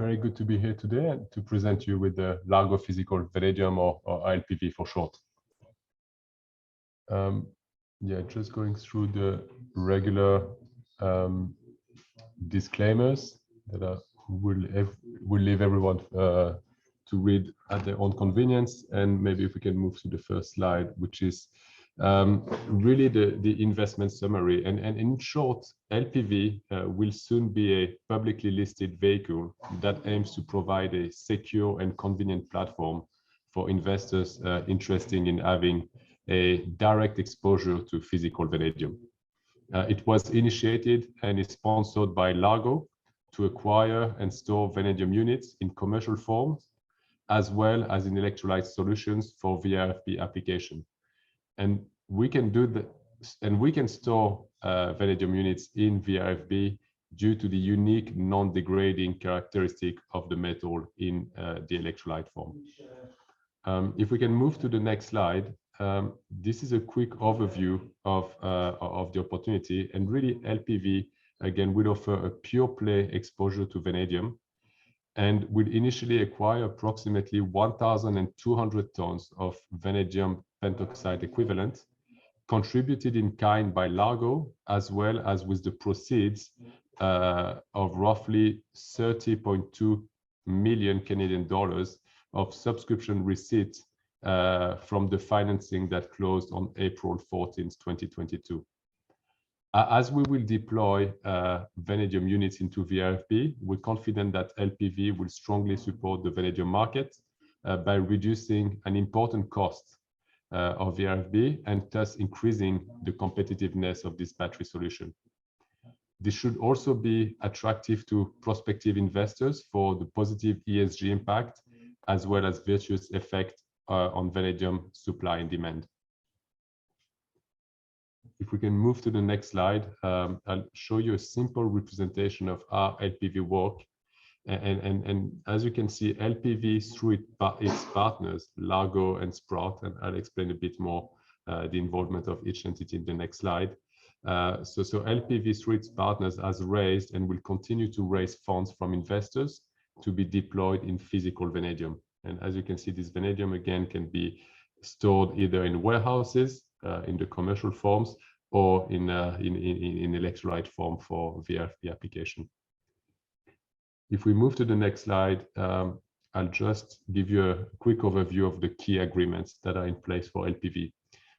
very good to be here today and to present you with the Largo physical vanadium or LPV for short. Yeah, just going through the regular disclaimers that will leave everyone to read at their own convenience. And maybe if we can move to the first slide, which is really the investment summary. And in short, LPV will soon be a publicly listed vehicle that aims to provide a secure and convenient platform for investors interested in having a direct exposure to physical vanadium. It was initiated and is sponsored by Largo to acquire and store vanadium units in commercial form, as well as in electrolyte solutions for VRFB application. And we can do that, and we can store vanadium units in VRFB due to the unique non-degrading characteristic of the metal in the electrolyte form. If we can move to the next slide, this is a quick overview of the opportunity, and really LPV again will offer a pure play exposure to vanadium, and will initially acquire approximately 1,200 tons of vanadium pentoxide equivalent, contributed in kind by Largo, as well as with the proceeds of roughly 30.2 million Canadian dollars of subscription receipts from the financing that closed on April 14th, 2022. As we will deploy vanadium units into VRFB, we're confident that LPV will strongly support the vanadium market by reducing an important cost of VRFB and thus increasing the competitiveness of this battery solution. This should also be attractive to prospective investors for the positive ESG impact, as well as virtuous effect on vanadium supply and demand. If we can move to the next slide, I'll show you a simple representation of how LPV work. And as you can see, LPV through its partners, Largo and Sprott, and I'll explain a bit more the involvement of each entity in the next slide. So LPV through its partners has raised and will continue to raise funds from investors to be deployed in physical vanadium. And as you can see, this vanadium again can be stored either in warehouses, in the commercial forms, or in electrolyte form for VRFB application. If we move to the next slide, I'll just give you a quick overview of the key agreements that are in place for LPV.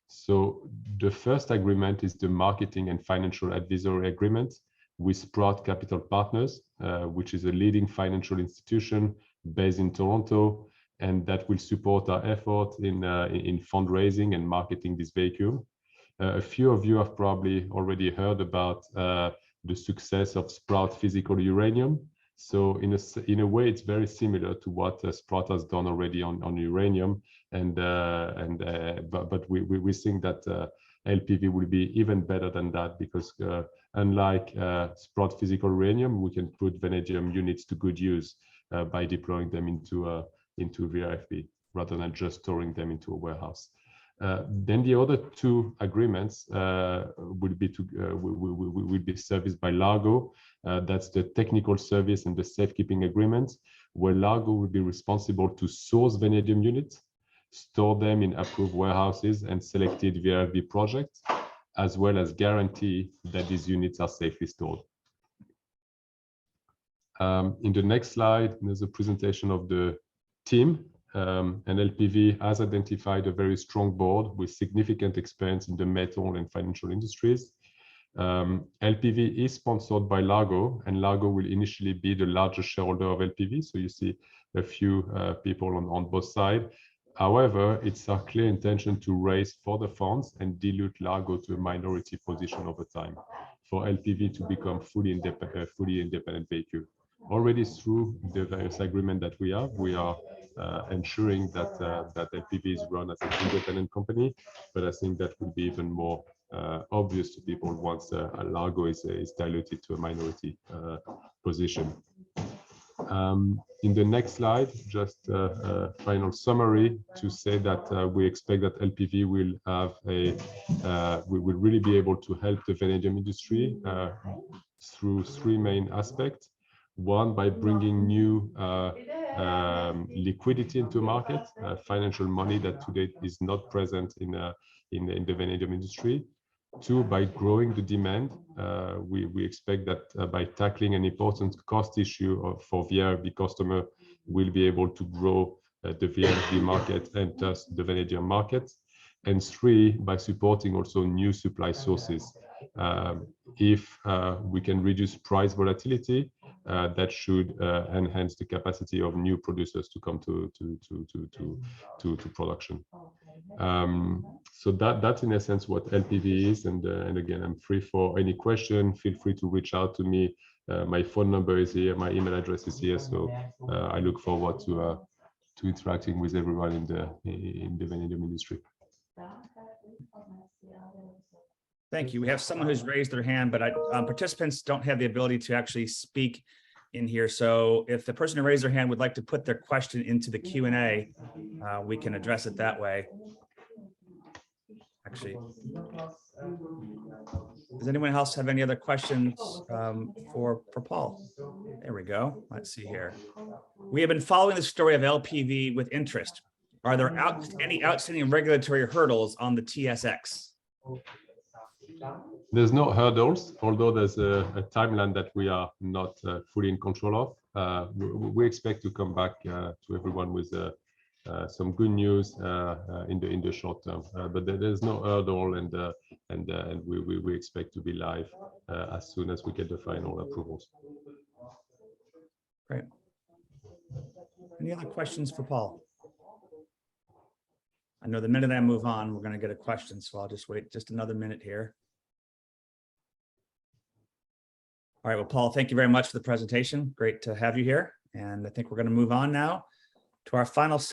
So the first agreement is the marketing and financial advisory agreement with Sprott Capital Partners, which is a leading financial institution based in Toronto, and that will support our effort in fundraising and marketing this vehicle. A few of you have probably already heard about the success of Sprott Physical Uranium. So in a way, it's very similar to what Sprott has done already on uranium, but we think that LPV will be even better than that, because unlike Sprott Physical Uranium, we can put vanadium units to good use by deploying them into VRFB rather than just storing them into a warehouse. Then the other two agreements will be serviced by Largo. That's the technical service and the safekeeping agreement, where Largo will be responsible to source vanadium units, store them in approved warehouses and selected VRFB projects, as well as guarantee that these units are safely stored. In the next slide, there's a presentation of the team. And LPV has identified a very strong board with significant experience in the metal and financial industries. LPV is sponsored by Largo, and Largo will initially be the largest shareholder of LPV. So you see a few people on both sides. However, it's our clear intention to raise further funds and dilute Largo to a minority position over time for LPV to become fully independent vehicle. Already through the various agreements that we are ensuring that LPV is run as an independent company, but I think that will be even more obvious to people once Largo is diluted to a minority position. In the next slide, just a final summary to say that we expect that LPV will have we will really be able to help the vanadium industry through three main aspects. One, by bringing new liquidity into the market, financial money that today is not present in the vanadium industry. Two, by growing the demand. We expect that by tackling an important cost issue for VRFB customer, we'll be able to grow the VRFB market and thus the vanadium market. And three, by supporting also new supply sources. If we can reduce price volatility, that should enhance the capacity of new producers to come to production. So that's in essence what LPV is. And again, I'm free for any question. Feel free to reach out to me. My phone number is here. My email address is here. So I look forward to interacting with everyone in the vanadium industry. Thank you. We have someone who's raised their hand, but participants don't have the ability to actually speak in here. So if the person who raised their hand would like to put their question into the Q&A, we can address it that way. Actually, does anyone else have any other questions for Paul? There we go. Let's see here. We have been following the story of LPV with interest. Are there any outstanding regulatory hurdles on the TSX? There's no hurdles, although there's a timeline that we are not fully in control of. We expect to come back to everyone with some good news in the short term, but there's no hurdle, and we expect to be live as soon as we get the final approvals. Great. Any other questions for Paul? I know the minute I move on, we're going to get a question, so I'll just wait just another minute here. All right, well, Paul, thank you very much for the presentation. Great to have you here. And I think we're going to move on now to our final